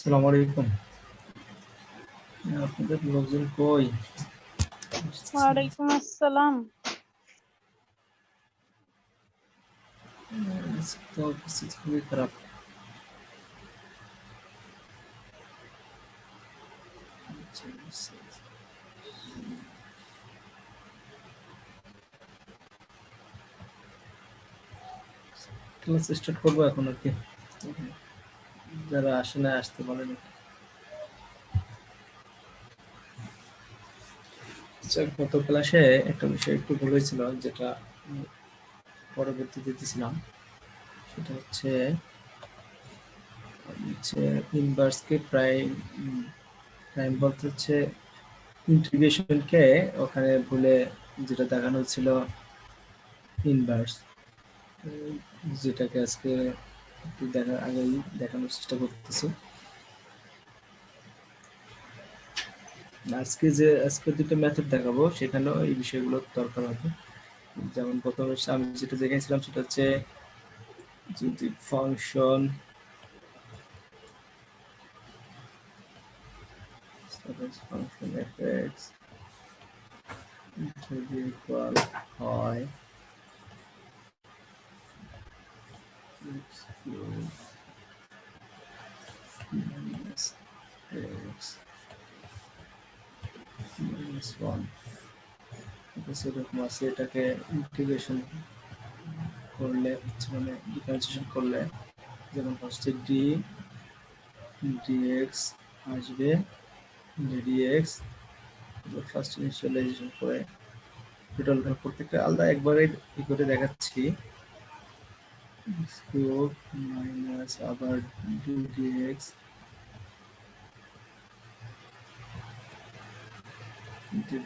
আসসালামু আলাইকুম। আপনাদের লোকজন কই? ওয়ালাইকুম আসসালাম। তো পরিস্থিতি খুবই খারাপ। ক্লাস স্টার্ট করবো এখন আর কি। যারা আসে না আসতে বলেন। গত ক্লাসে একটা বিষয় একটু ভুল হয়েছিল, যেটা পরবর্তীতে দিয়েছিলাম। সেটা হচ্ছে ইনভার্সকে প্রাইম প্রাইম বলতে হচ্ছে ইন্টিগ্রেশনকে ওখানে ভুলে যেটা দেখানো হচ্ছিল ইনভার্স, যেটাকে আজকে একটু আগেই দেখানোর চেষ্টা করতেছি। আজকে দুটো মেথড দেখাবো, সেখানেও এই বিষয়গুলো দরকার হবে। যেমন প্রথমে আমি যেটা দেখেছিলাম সেটা হচ্ছে যদি ফাংশন fx যদি ইকুয়াল হয় x cube minus x minus 1, সেরকম আছে। এটাকে ইন্টিগ্রেশন করলে মানে ডিফারেন্সিয়েশন করলে যেমন হচ্ছে dx আসবে dx, ফার্স্ট ইনিশিয়ালাইজেশন করে টোটাল প্রত্যেকটা আলাদা একবারে ই করে দেখাচ্ছি। কিউব মাইনাস আবার dx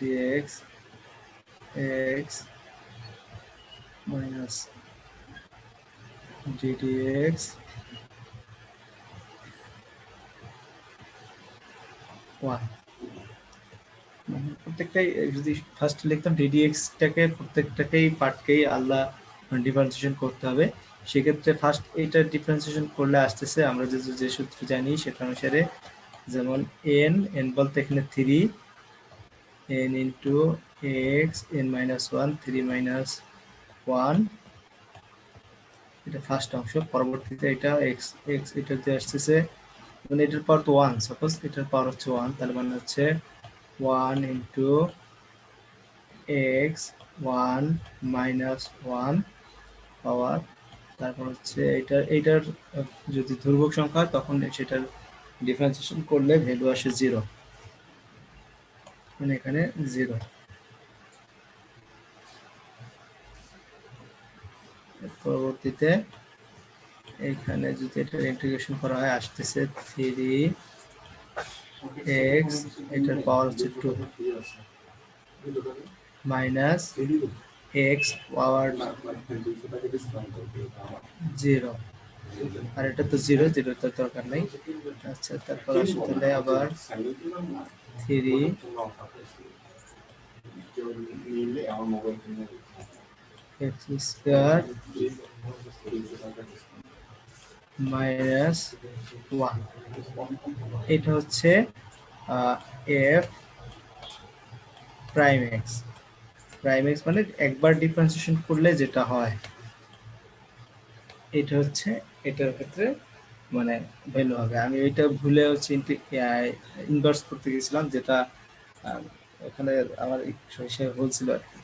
dx x minus ddx 1। প্রত্যেকটাই যদি ফার্স্ট লিখতাম ddx টাকে প্রত্যেকটাকেই পার্টকেই আলাদা ডিফারেন্সিয়েশন করতে হবে। সেক্ষেত্রে ফার্স্ট এইটা ডিফারেন্সিয়েশন করলে আসতেছে আমরা যে সূত্র জানি সেটা অনুসারে, যেমন n বলতে এখানে 3 n into x n minus 1 3 minus 1, এটা ফার্স্ট অংশ। পরবর্তীতে এটা x x এটাতে আসতেছে মানে এটার পাওয়ার তো 1, সাপোজ এটার পাওয়ার হচ্ছে 1, তাহলে মানে হচ্ছে 1 ইন্টু x 1 মাইনাস 1 পাওয়ার, তারপর হচ্ছে এইটার যদি ধ্রুবক সংখ্যা হয় তখন সেটার ডিফারেন্সিয়েশন করলে ভ্যালু আসে 0, মানে এখানে 0। পরবর্তীতে এখানে যদি এটার ইন্টিগ্রেশন করা হয় আসতেছে 3x, এটার পাওয়ার হচ্ছে 2 মাইনাস x পাওয়ার 0, আর এটা তো 0 তো দরকার নেই। আচ্ছা, তারপর আসে তাহলে আবার 3 x স্কয়ার মাইনাস 1, এটা হচ্ছে f prime x. Prime x মানে একবার ডিফারেন্সিয়েশন করলে যেটা হয়, এটা হচ্ছে এটার ক্ষেত্রে মানে ভ্যালু হবে। আমি এটা ভুলে হচ্ছে ইনভার্স করতে গেছিলাম, যেটা এখানে আমার হিসেবে বলছিল আর কি।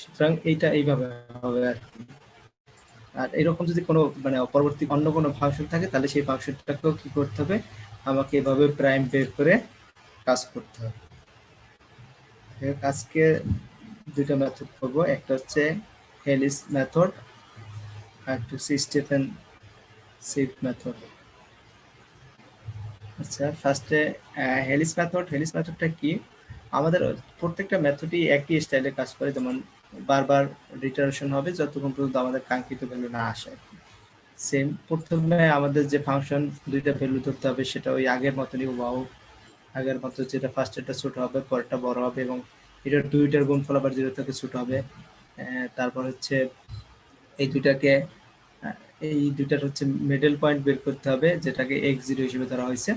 সুতরাং এইটা এইভাবে হবে আর কি। আর এরকম যদি কোনো মানে পরবর্তী অন্য কোনো ফাংশন থাকে তাহলে সেই ফাংশনটাকেও কি করতে হবে, আমাকে এভাবে প্রাইম বের করে কাজ করতে হবে। আজকে দুইটা মেথড করব, একটা হচ্ছে হেলিস মেথড আর একটা হচ্ছে স্টিফেন শিফট মেথড। আচ্ছা, ফার্স্টে হেলিস মেথডটা কি? আমাদের প্রত্যেকটা মেথডই একই স্টাইলে কাজ করে, যেমন বারবার রিটারেশন হবে যতক্ষণ পর্যন্ত আমাদের কাঙ্ক্ষিত ভ্যালু না আসে। সেম প্রথমে আমাদের যে ফাংশন দুইটা ভ্যালু ধরতে হবে সেটা ওই আগের মতনই ওয়াও, আগের মতো যেটা ফার্স্ট এটা ছোট হবে পরেরটা বড় হবে, এবং এটা দুইটার গুণফল আবার 0 থেকে ছোট হবে। তারপর হচ্ছে এই দুইটাকে এই দুইটার হচ্ছে মিডল পয়েন্ট বের করতে হবে, যেটাকে x0 হিসেবে ধরা হয়েছে।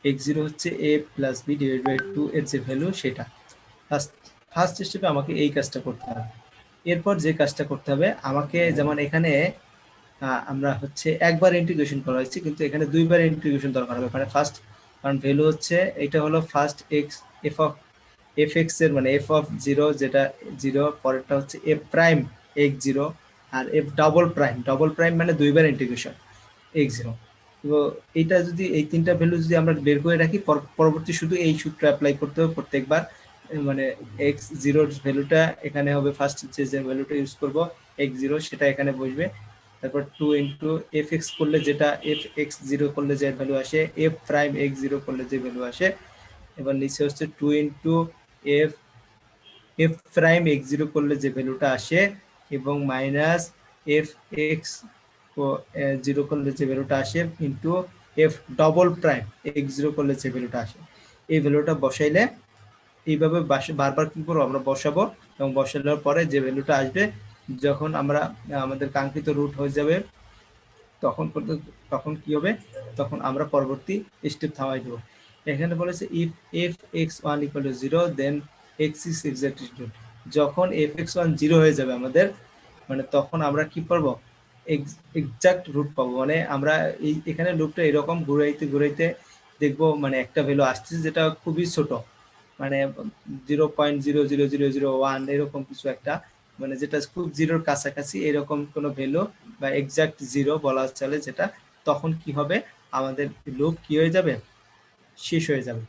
x0 হচ্ছে a plus b divide by 2 এর যে ভ্যালু সেটা। ফার্স্ট স্টেপে আমাকে এই কাজটা করতে হবে। এরপর যে কাজটা করতে হবে আমাকে, যেমন এখানে আমরা হচ্ছে একবার ইন্টিগ্রেশন করা হয়েছে, কিন্তু এখানে দুইবার ইন্টিগ্রেশন দরকার হবে। মানে ফার্স্ট, কারণ ভ্যালু হচ্ছে এটা হলো ফার্স্ট এক্স এফ এক্স এর মানে এফ অফ জিরো, যেটা জিরো, পরেরটা হচ্ছে এফ প্রাইম এক্স জিরো, আর এফ ডবল প্রাইম মানে দুইবার ইন্টিগ্রেশন এক্স জিরো। তো এইটা যদি এই তিনটা ভ্যালু যদি আমরা বের করে রাখি, পরবর্তী শুধু এই সূত্র অ্যাপ্লাই করতে হবে প্রত্যেকবার। মানে এক্স জিরোর ভ্যালুটা এখানে হবে, ফার্স্ট যে ভ্যালুটা ইউজ করব এক্স জিরো সেটা এখানে বসবে। তারপর 2 ইন্টু এফ এক্স করলে যেটা এফ এক্স জিরো করলে যে ভ্যালু আসে, এফ প্রাইম এক্স জিরো করলে যে ভ্যালু আসে। এবার নিচে হচ্ছে 2 into F F prime x zero করলে যে ভ্যালুটা আসে, এবং মাইনাস এফ এক্স জিরো করলে যে ভ্যালুটা আসে, into F double prime x zero করলে যে ভ্যালুটা আসে। এই ভ্যালুটা বসাইলে এইভাবে বারবার কি করবো আমরা বসাবো, এবং বসানোর পরে যে ভ্যালুটা আসবে, যখন আমরা আমাদের কাঙ্ক্ষিত রুট হয়ে যাবে, তখন কি হবে, তখন আমরা পরবর্তী স্টেপ থামাই দেবো। এখানে বলেছে if f x one equal to zero then x is exactly zero. যখন এফ এক্স ওয়ান জিরো হয়ে যাবে আমাদের, মানে তখন আমরা কি পারবো, এক্সাক্ট রুট পাবো। মানে আমরা এখানে লুপটা এরকম ঘুরাইতে ঘুরাইতে দেখবো, মানে একটা ভ্যালু আসছে যেটা খুবই ছোট, মানে 0.00001 এরকম কিছু একটা, মানে যেটা খুব জিরোর কাছাকাছি এরকম কোনো ভ্যালু বা এক্সাক্ট জিরো বলা চলে, যেটা তখন কি হবে, আমাদের লুপ কি হয়ে যাবে, শেষ হয়ে যাবে।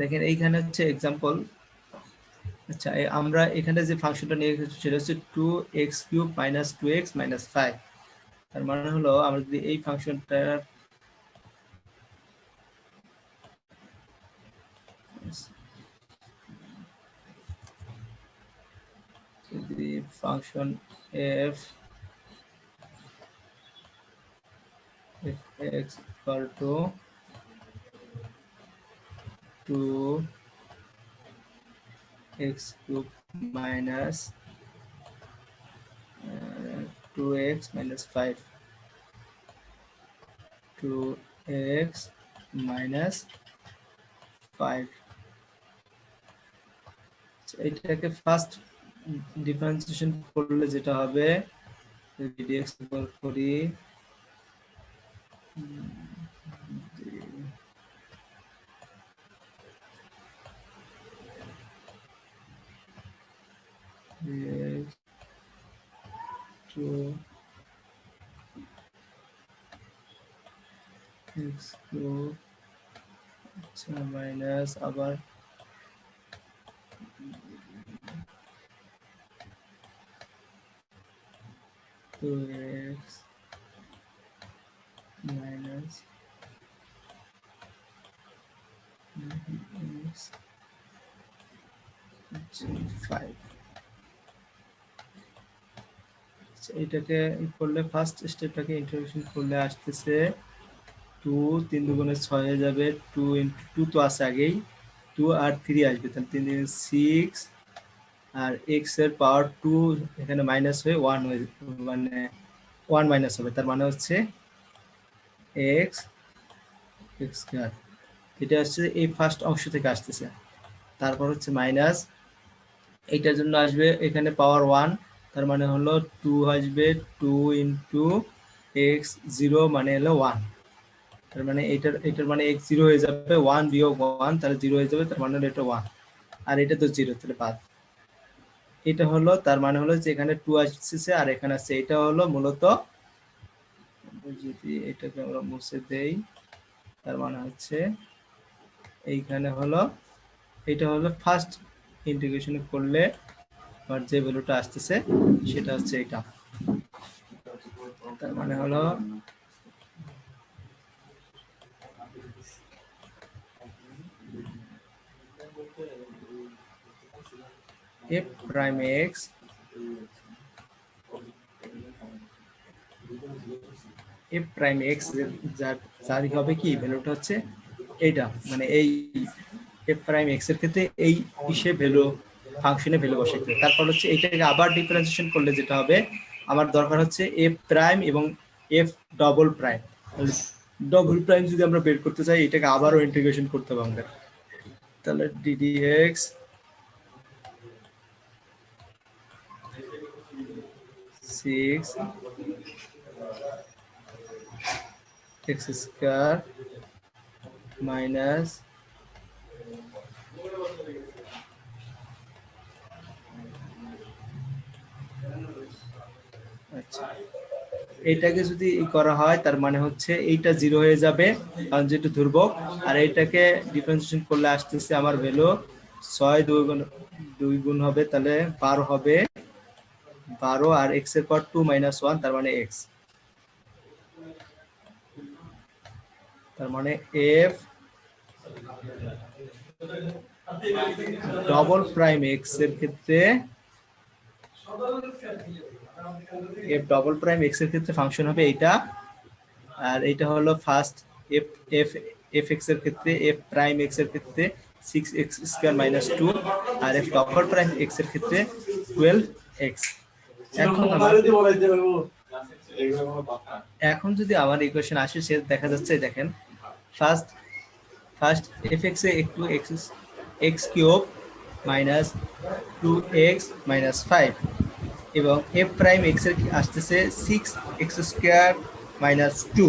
দেখেন এইখানে হচ্ছে এক্সাম্পল। আচ্ছা, আমরা এখানে যে ফাংশনটা নিয়ে সেটা হচ্ছে 2x³ - 2x - 5। তার মানে হলো আমরা যদি এই ফাংশনটা যদি function f x equal to 2x³ minus 2x minus 5, 2x minus 5, এটাকে ফার্স্ট ডিফারেন্সিয়েশন করলে যেটা হবে, যদি dx করি, মাইনাস আবার 2x minus 5। এটাকে করলে ফার্স্ট স্টেপটাকে ইন্ট্রোডাকশন করলে আসতেছে 2, 3 দুগুণে 6 হয়ে যাবে, 2 ইন্টু 2 তো আছে আগেই, 2 আর 3 আসবে, তাহলে 3 দিয়ে 6, আর এক্স এর পাওয়ার 2 এখানে মাইনাস হয়ে 1 হয়ে, মানে 1 মাইনাস হবে, তার মানে হচ্ছে এক্স স্কয়ার। এটা হচ্ছে এই ফার্স্ট অংশ থেকে আসতেছে। তারপর হচ্ছে মাইনাস, এইটার জন্য আসবে এখানে পাওয়ার 1, তার মানে হলো 2 আসবে, 2 ইন্টু এক্স জিরো মানে হলো 1, তার মানে এটার মানে এক্স জিরো হয়ে যাবে, 1 বিয়োগ 1 তাহলে 0 হয়ে যাবে, তার মানে হলো এটা 1, আর এটা তো 0, তাহলে বাদ। এটা হলো তার মানে হলো যে এখানে 2 আসছে আর এখানে আসছে, এটা হলো মূলত, যদি এটাকে আমরা মুছে দেই, তার মানে হচ্ছে এইখানে হলো, এটা হলো ফার্স্ট ইন্টিগ্রেশন করলে আর যে ভ্যালুটা আসতেছে সেটা হচ্ছে এটা। তার মানে হলো f prime x f prime x যার হবে কি ভ্যালুটা হচ্ছে এইটা, মানে এই f prime x এর ক্ষেত্রে এই হিসেবে ভ্যালু ফাংশনে ভ্যালু বসাইতে হবে। তারপর হচ্ছে এটাকে আবার ডিফারেন্সিয়েশন করলে যেটা হবে, আমার দরকার হচ্ছে এফ প্রাইম এবং F double prime. Double prime যদি আমরা বের করতে চাই, এটাকে আবারও ইন্টিগ্রেশন করতে হবে আমাদের। তাহলে ডিডিএক্স 6 এক্স স্কয়ার মাইনাস আচ্ছা, এইটাকে যদি করা হয় তার মানে হচ্ছে এইটা 0 হয়ে যাবে কারণ যেটা ধ্রুবক, আর এইটাকে ডিফারেন্সিয়েশন করলে আসতেছে আমার ভ্যালু 6 2 গুণ হবে, তাহলে 12 হবে। 12 আর x এর পর 2 - 1 তার মানে x, তার মানে f ডবল প্রাইম x এর ক্ষেত্রে f ডবল প্রাইম x এর ক্ষেত্রে ফাংশন হবে এইটা, আর এটা হলো ফার্স্ট f f fx এর ক্ষেত্রে, f প্রাইম x এর ক্ষেত্রে 6x স্কয়ার মাইনাস 2, আর f ডবল প্রাইম x এর ক্ষেত্রে 12x। এখন যদি আমার ইকুয়েশন আসে, সে দেখা যাচ্ছে, দেখেন ফার্স্ট ফার্স্ট fx এ একটু x cube minus 2x minus 5, এবং f প্রাইম x এর আসতেছে 6x স্কয়ার মাইনাস 2,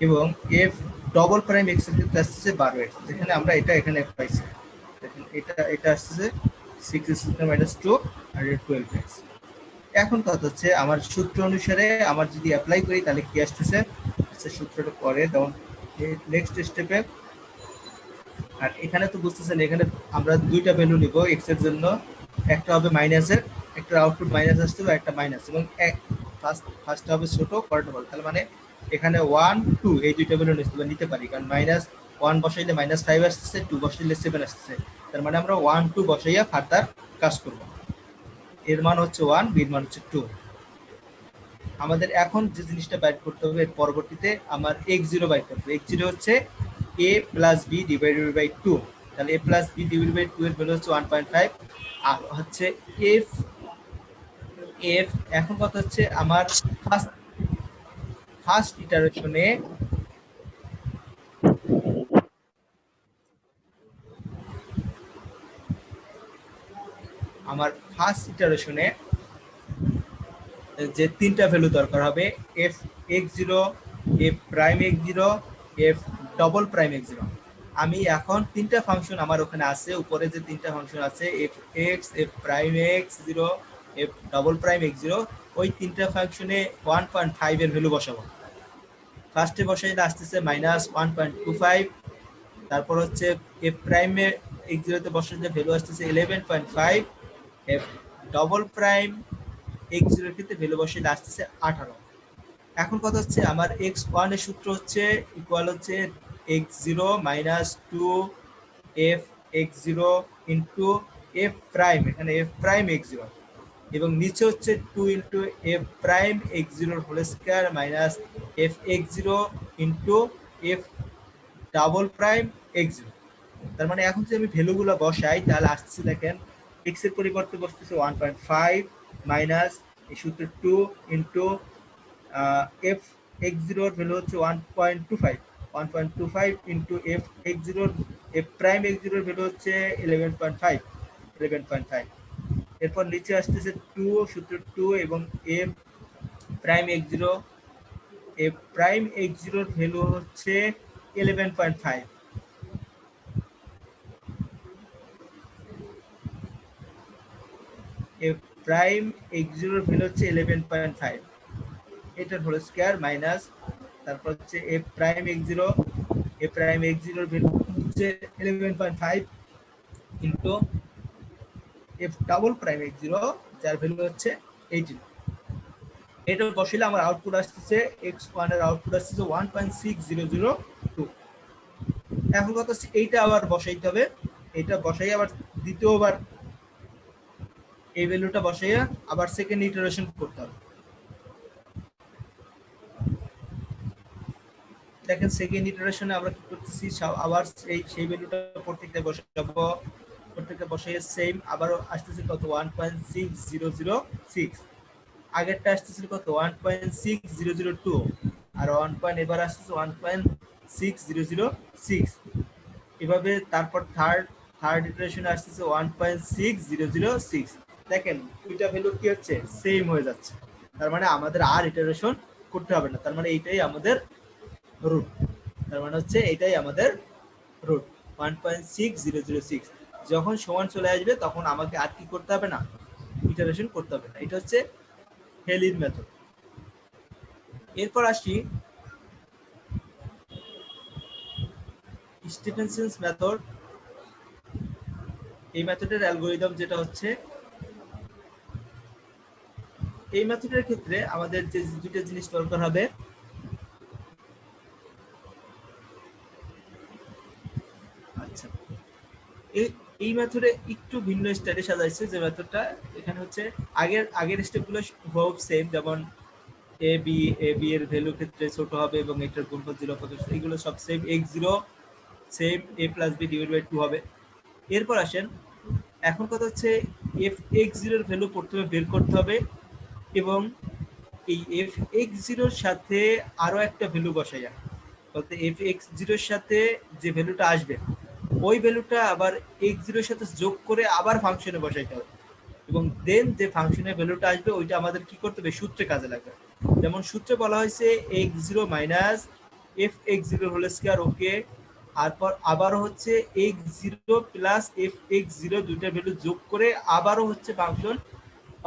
এবং f ডবল প্রাইম x এর ক্ষেত্রে আসছে 12x, যেখানে আমরা এটা এখানে পাইছি। দেখেন এটা আসছে 6x স্কয়ার মাইনাস 2 আর 12x। এখন কথা হচ্ছে আমার সূত্র অনুসারে আমার যদি অ্যাপ্লাই করি তাহলে কি আসতেছে, সূত্রটা পরে যেমন নেক্সট স্টেপে। আর এখানে তো বুঝতেছেন, এখানে আমরা দুইটা ভ্যালু নিব x এর জন্য, একটা হবে মাইনাসের, একটা আউটপুট মাইনাস আসতে হবে, একটা মাইনাস, এবং ফার্স্ট হবে ছোট, পরেরটা বড়। তাহলে মানে এখানে 1 2 এই দুইটা ভ্যালু নিতে পারি, কারণ -1 বসাইলে -5 আসছে, 2 বসাইলে 7 আসছে। তার মানে আমরা 1 2 বসাইয়া ফার্দার কাজ করব। এর মান হচ্ছে 1, বি এর মান হচ্ছে 2। আমাদের এখন যে জিনিসটা বাইর করতে হবে, এর পরবর্তীতে আমার x0 বাইর করতে হবে। x0 হচ্ছে a plus b divided by 2, তাহলে a plus b divided by 2 এর ভ্যালু হচ্ছে 1.5, আর হচ্ছে f f এখন কথা হচ্ছে আমার ফার্স্ট ইটারেশনে যে তিনটা ভ্যালু দরকার হবে, f x0, f prime x0, f double prime x0। আমি এখন তিনটা ফাংশন আমার ওখানে আছে, উপরে যে তিনটা ফাংশন আছে f x, f prime x0, f double prime x0, ওই তিনটা ফাংশনে 1.5 এর ভ্যালু বসাবো। ফার্স্টে বসাইলে আসতেছে -1.25, তারপর হচ্ছে f প্রাইমে x0 তে বসাইলে ভ্যালু আসতেছে 11.5, f ডবল প্রাইম x0 এর ক্ষেত্রে ভ্যালু বসাইলে আসতেছে 18। এখন কথা হচ্ছে আমার x1 এর সূত্র হচ্ছে ইকুয়াল হচ্ছে x0 minus 2 f x0 into f prime, এখানে f প্রাইম x0, এবং নিচে হচ্ছে 2 ইনটু f প্রাইম x0 এর whole square minus f x0 into f double prime x0। তার মানে এখন যদি আমি ভ্যালুগুলো বসাই তাহলে আসছে, দেখেন x এর পরিবর্তে বসতেছে 1.5 মাইনাস এই সূত্র 2 ইনটু f x0 এর ভ্যালু হচ্ছে 1.25 into f x0 f prime x0 এর ভ্যালু হচ্ছে 11.5। এরপর নিচে আসতেছে 2 সূত্র 2, এবং f prime x0 f prime x0 এর ভ্যালু হচ্ছে 11.5। f প্রাইম x0 এর ভ্যালু হচ্ছে 11.5, এটার হোল স্কয়ার মাইনাস, তারপর হচ্ছে f prime x0 f prime x0 এর ভ্যালু হচ্ছে 11.5 into f double prime x0 যার ভ্যালু হচ্ছে 18। এটা বসাইলে আমার আউটপুট আসছে x1 এর আউটপুট আসছে 1.6002। এখন কথা হচ্ছে এইটা আবার বসাইতে হবে, এটা বসাই আবার দ্বিতীয়বার এই ভ্যালুটা বসাইয়া আবার সেকেন্ড ইটারেশন করতে হবে। দেখেন সেকেন্ড ইটারেশনে আমরা কি করতেছি, আবার সেই ভ্যালুটা প্রত্যেকটা বসাবো, প্রত্যেকটা বসাই সেম, আবারও আসতেছে কত 1.6006, আগেরটা আসতেছিল কত 1.6002, আর 1 এবার আসতেছে 1.6006, এভাবে তারপর থার্ড ইটারেশনে আসতেছে 1.6006। দেখেন দুইটা ভ্যালু কি হচ্ছে সেম হয়ে যাচ্ছে, তার মানে আমাদের আর ইটারেশন করতে হবে না, তার মানে এইটাই আমাদের রুট, তার মানে হচ্ছে এটাই আমাদের রুট 1.6006। যখন সমান চলে আসবে তখন আমাকে আর কি করতে হবে না, ইটারেশন করতে হবে না। এটা হচ্ছে হেলির মেথড। এরপর আসি স্টিফেনসন্স মেথড। এই মেথডের অ্যালগরিদম যেটা হচ্ছে, এই মেথডের ক্ষেত্রে আমাদের যে দুটো জিনিস দরকার হবে, আচ্ছা এই মেথডে একটু ভিন্ন স্টাইলে সাজাইছে যে মেথডটা, এখানে হচ্ছে আগের স্টেপগুলো খুব সেম, যেমন এ বি এর ভ্যালু ক্ষেত্রে ছোট হবে এবং এটার গুণফল 0, এগুলো সব same, x0 same a plus B divide by 2 হবে। এরপর আসেন, এখন কথা হচ্ছে এফ এক্স জিরোর ভ্যালু প্রথমে বের করতে হবে, এবং এই এফ এক্স জিরোর সাথে আরো একটা ভ্যালু বসাইয়া, বলতে এফ এক্স জিরোর সাথে যে ভ্যালুটা আসবে ওই ভ্যালুটা আবার এক্স জিরোর সাথে যোগ করে আবার ফাংশনে বসাইতে হবে, এবং দেন যে ফাংশনের ভ্যালুটা আসবে ওইটা আমাদের কি করতে হবে, সূত্রে কাজে লাগবে। যেমন সূত্রে বলা হয়েছে x zero minus f x zero whole square, okay, তারপর আবারও হচ্ছে x zero plus f x zero, দুইটা ভ্যালু যোগ করে আবারও হচ্ছে ফাংশন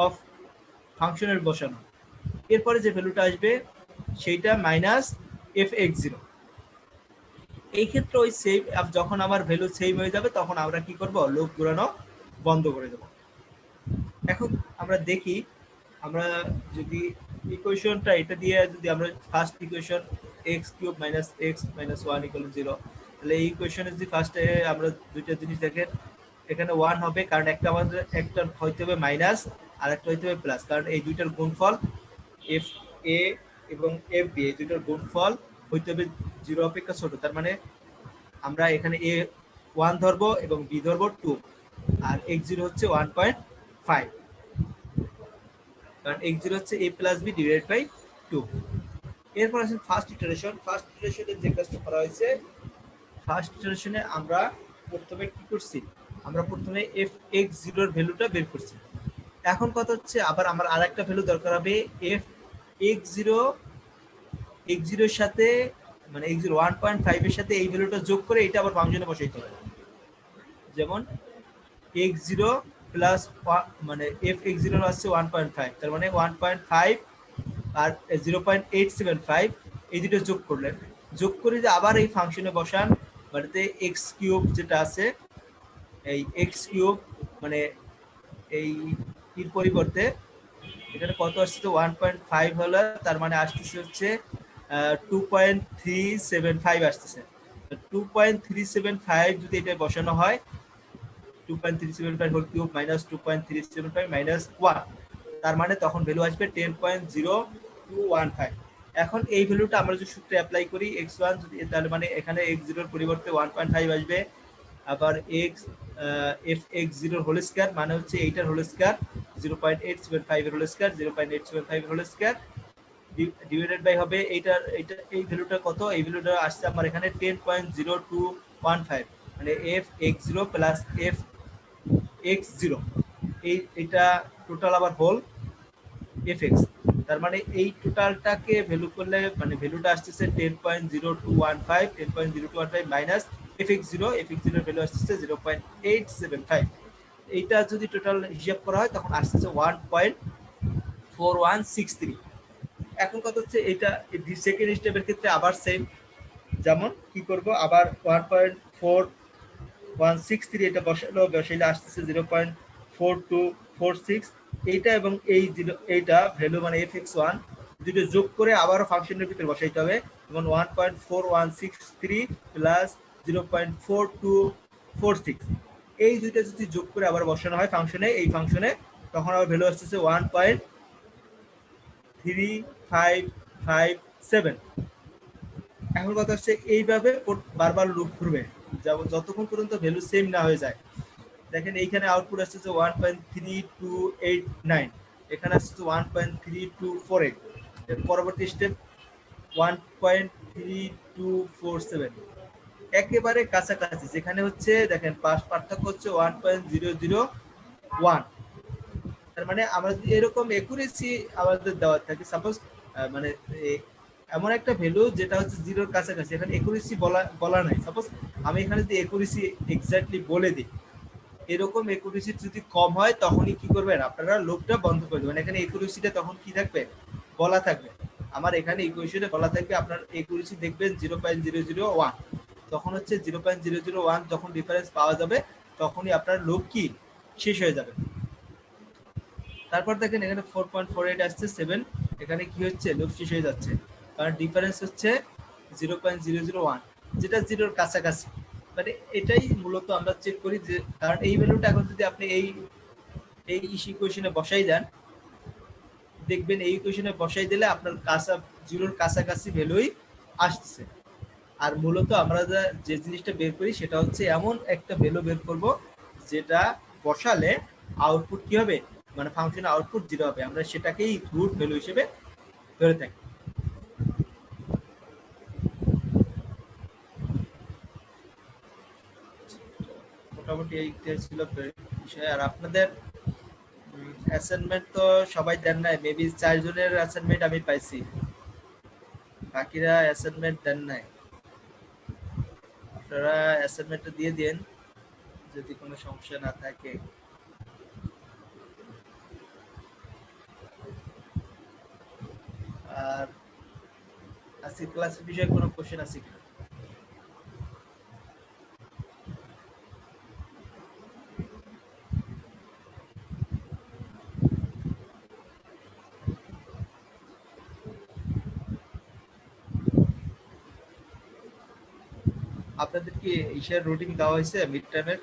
অফ ফাংশনের বসানো, এরপরে যে ভ্যালুটা আসবে সেইটা মাইনাস এফ এক্স জিরো। এই ক্ষেত্রে ওই সেম, যখন আমার ভ্যালু সেম হয়ে যাবে তখন আমরা কি করব, লুপ ঘোরানো বন্ধ করে দেব। এখন আমরা দেখি, আমরা যদি ইকুয়েশনটা এটা দিয়ে যদি আমরা first equation x cube minus x minus one equal zero, তাহলে এই ইকুয়েশনে যদি ফার্স্টে আমরা দুইটা জিনিস দেখেন, এখানে ওয়ান হবে কারণ একটা আমাদের একটা হইতে হবে মাইনাস আর একটা হইতে হবে প্লাস, কারণ এই দুইটার গুণফল এফ এ এবং এফ বি, এই দুইটার গুণফল হইতে হবে জিরো অপেক্ষা ছোট, তার মানে আমরা এখানে এ ওয়ান ধরবো এবং বি ধরবো টু, আর এক্স জিরো হচ্ছে 1.5, কারণ এক্স জিরো হচ্ছে A plus B divide by two. এরপর আছে ফার্স্ট ইটারেশন। ফার্স্ট ইটারেশনে যে কাজটা করা হয়েছে, ফার্স্ট ইটারেশনে আমরা প্রথমে কি করছি, আমরা প্রথমে এফ এক্স জিরোর ভ্যালুটা বের করছি। এখন কথা হচ্ছে আবার আমার আর একটা ভ্যালু দরকার হবে, এফ এক্স জিরো এক্স জিরোর সাথে, মানে এক্স জিরো 1.5 এর সাথে এই ভ্যালুটা যোগ করে এটা আবার ফাংশনে বসাইতে হবে। যেমন এক্স জিরো প্লাস মানে এফ এক্স জিরো আসছে 1.5, তার মানে 1.5 আর 0.875, এই দুটো যোগ করলেন, যোগ করে যে আবার এই ফাংশনে বসান, মানে এক্স কিউব যেটা আছে, এই এক্স কিউব মানে এই এর পরিবর্তে এখানে কত আসছে, 1.5 হলো, তার মানে আসতেছে হচ্ছে 2.375 আসতেছে। 2.375 যদি এটা বসানো হয়, 2.375 হোল কিউব মাইনাস 2.375 মাইনাস 1, তার মানে তখন ভ্যালু আসবে 10.0215। এখন এই ভ্যালুটা আমরা যদি সূত্রে অ্যাপ্লাই করি x1, যদি তাহলে মানে এখানে x0 এর পরিবর্তে 1.5 আসবে, আবার x এফ এক্স জিরোর হোল স্কয়ার মানে হচ্ছে এইটার হোল স্কয়ার 0.875 এর হোল স্কয়ার, 0.875 এর হোল স্কয়ার ডিভাইডেড বাই হবে এইটার এইটা এই ভ্যালুটা কত, এই ভ্যালুটা আসছে আমার এখানে 10.0215, মানে F x zero plus f x zero, এইটা টোটাল আবার হোল এফ এক্স, তার মানে এই টোটালটাকে ভ্যালু করলে মানে ভ্যালুটা আসতেছে 10.0215, 10.0215 minus f x zero, F x জিরোর ভ্যালু আসতেছে 0.875, এইটা যদি টোটাল হিসাব করা হয় তখন আসতেছে 1.4163। এখন কথা হচ্ছে এটা সেকেন্ড স্টেপের ক্ষেত্রে আবার সেম, যেমন কি করব, আবার 1.4163 এটা বসাইলে আসতেছে 0.4246, এইটা এবং এই এইটা ভ্যালু মানে এফ এক্স ওয়ান দুটো যোগ করে আবারও ফাংশনের ভিতরে বসাইতে হবে, যেমন 1.4163 প্লাস 0.4246, এই দুইটা যদি যোগ করে আবার বসানো হয় ফাংশনে, এই ফাংশনে তখন আবার ভ্যালু আসতেছে 1.3557। এখন কথা হচ্ছে এইভাবে বারবার লুপ ঘুরবে যতক্ষণ পর্যন্ত ভ্যালু সেম না হয়ে যায়। দেখেন এইখানে আউটপুট আসছে যে 1.3289, এখানে আসছে 1.3248, এর পরবর্তী স্টেপ 1.3247, একেবারে কাছাকাছি। যেখানে হচ্ছে দেখেন পার্থক্য হচ্ছে 1.001। তার মানে আমরা যদি এরকম একুরেসি আমাদের দেওয়া থাকে, সাপোজ মানে এমন একটা ভ্যালু যেটা হচ্ছে জিরোর কাছাকাছি, এখানে একুরেসি বলা বলা নাই, সাপোজ আমি এখানে যদি একুরেসি এক্স্যাক্টলি বলে দিই, এরকম একুরেসি যদি কম হয় তখনই কি করবেন আপনারা লুপটা বন্ধ করে দেবেন। এখানে একুরেসিটা তখন কি থাকবে, বলা থাকবে। আমার এখানে ইকুয়েশনে বলা থাকবে আপনার একুরেসি দেখবেন 0.001, তখন হচ্ছে 0.001 যখন ডিফারেন্স পাওয়া যাবে তখনই আপনার লুপ কি শেষ হয়ে যাবে। তারপর দেখেন এখানে 4.48 আসছে 7, এখানে কি হচ্ছে লুপ শেষ হয়ে যাচ্ছে, কারণ ডিফারেন্স হচ্ছে 0.001, যেটা জিরোর কাছাকাছি। মানে এটাই মূলত আমরা চেক করি যে, কারণ এই ভ্যালুটা এখন যদি আপনি এই এই ইকুয়েশনে বসাই দেন, দেখবেন এই ইকুয়েশনে বসাই দিলে আপনার কাছা জিরোর কাছাকাছি ভ্যালুই আসছে। আর মূলত আমরা যে জিনিসটা বের করি সেটা হচ্ছে এমন একটা ভ্যালু বের করব যেটা বসালে আউটপুট কি হবে, মানে ফাংশনের আউটপুট জিরো হবে, আমরা সেটাকেই রুট ভ্যালু হিসেবে ধরে থাকি। মোটামুটি এই ছিল বিষয়। আর আপনাদের অ্যাসাইনমেন্ট তো সবাই দেন নাই, মেবি 4 জনের অ্যাসাইনমেন্ট আমি পাইছি, বাকিরা অ্যাসাইনমেন্ট দেন নাই। আপনারা অ্যাসাইনমেন্টটা দিয়ে দিন যদি কোনো সমস্যা না থাকে। আর আজকে ক্লাসের বিষয়ে কোনো কোশ্চেন আছে কিনা? আপনাদের কি ইশার রুটিন দেওয়া হয়েছে মিড টার্মের?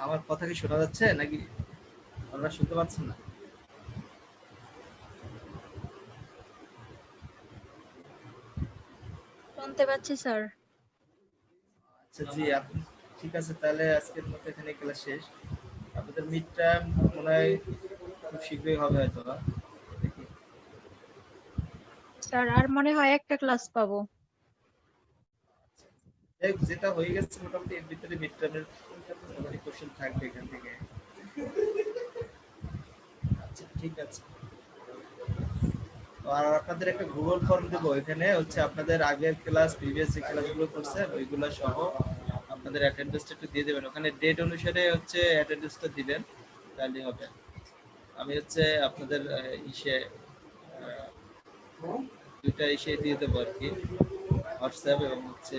আমার কথা কি শোনা যাচ্ছে নাকি আপনারা শুনতে পাচ্ছেন না? শুনতে পাচ্ছি স্যার। আচ্ছা জি, আপনি ঠিক আছে, তাহলে আজকের মতো এখানে ক্লাস শেষ। আপনাদের মিড টার্ম মনে হয় খুব শীঘ্রই হবে হয়তো বা, দেখি। স্যার আর মনে হয় একটা ক্লাস পাবো। যেটা হয়ে গেছে মোটামুটি এর ভিতরে মিড টার্মের মোটামুটি কোশ্চেন থাকবে এখান থেকে। আচ্ছা ঠিক আছে। আর আপনাদের একটা গুগল ফর্ম দেবো, এখানে হচ্ছে আপনাদের আগের ক্লাস প্রিভিয়াস যে ক্লাসগুলো করছেন ওইগুলো সহ আপনাদের অ্যাটেন্ডেন্সটা একটু দিয়ে দেবেন, ওখানে ডেট অনুসারে হচ্ছে অ্যাটেন্ডেন্সটা দিবেন, তাহলে হবে। আমি হচ্ছে আপনাদের ইসে দুইটা ইসে দিয়ে দেবো আর কি, হোয়াটসঅ্যাপ এবং হচ্ছে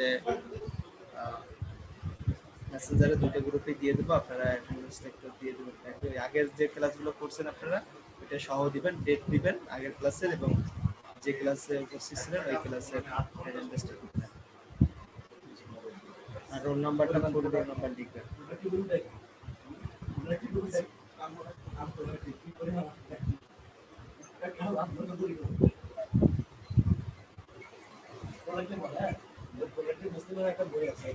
মেসেঞ্জারে দুটো গ্রুপে দিয়ে দেবো, আপনারা অ্যাটেন্ডেন্সটা একটু দিয়ে দেবেন। আগের যে ক্লাসগুলো করছেন আপনারা ওইটা সহ দিবেন, ডেট দিবেন আগের ক্লাসের এবং যে ক্লাসে উপস্থিত ছিলেন ওই ক্লাসের অ্যাটেন্ডেন্সটা দিবেন। আর রোল নাম্বারটা পুরো রোল নাম্বার লিখবেন। একটা বই আছে